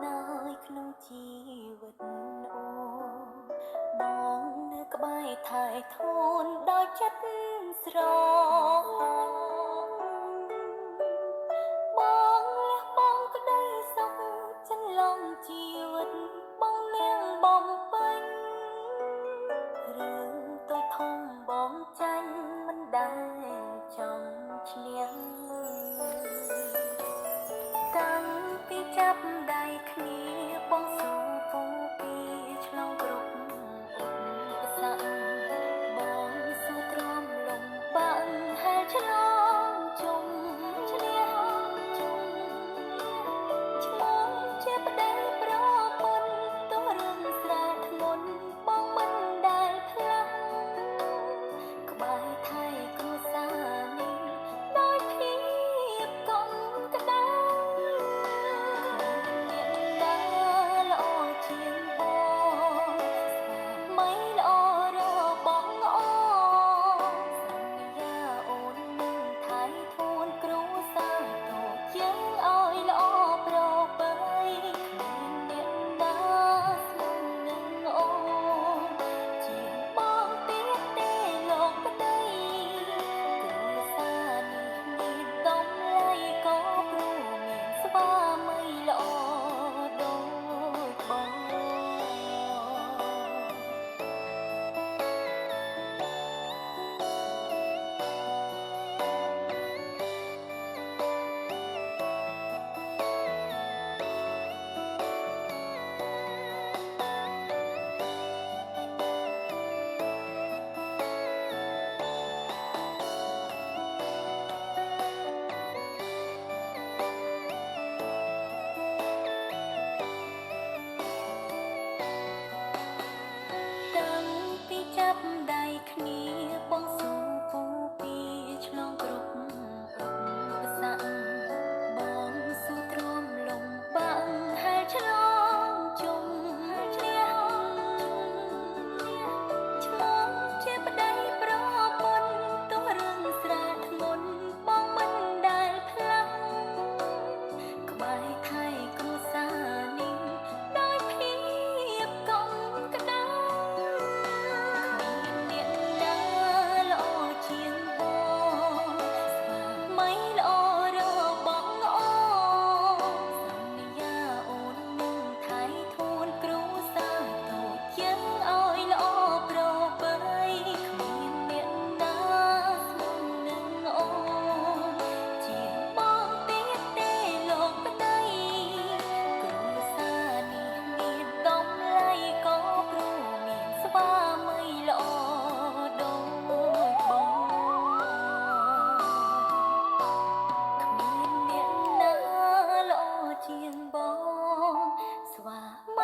ណើយក្នុងជីវិតអូបងនៅក្បែរថែធនដោយចិត្តស្រឡាញ់បងលះបង់ក្តីសុខចិនឡងជីវិតបងនាងបំពេញរឿងតូចធំបងចាញ់មិនដែលចង់ឈ្នះតាំងពីចាប់ដៃគ្នាបងស៊ូពូពីឆ្លងគ្រប់ឧបសគ្គបងស៊ូទ្រាំលំបាកហើយឆ្លងជុំឈ្នះឆ្លងជាប្តីប្រពន្ធទោះរឿងស្រាលធ្ងន់បងមិនដែលផ្លាស់ក្បែរថែគ្រួសារនេះដោយភាពកុំក្តៅគ្នាបងស៊ូពូពីឆ្លងគ្រប់ឧបសគ្គបងស៊ូទ្រាំលំបាកហើយឆ្លងជុំឈ្នះឆ្លងជាប្តីប្រពន្ធទោះរឿងស្រាលធ្ងន់បងមិនដែលផ្លាស់ក្បែរថែគ្រួសារនេះដោយភាពកុំក្តៅស្វាមី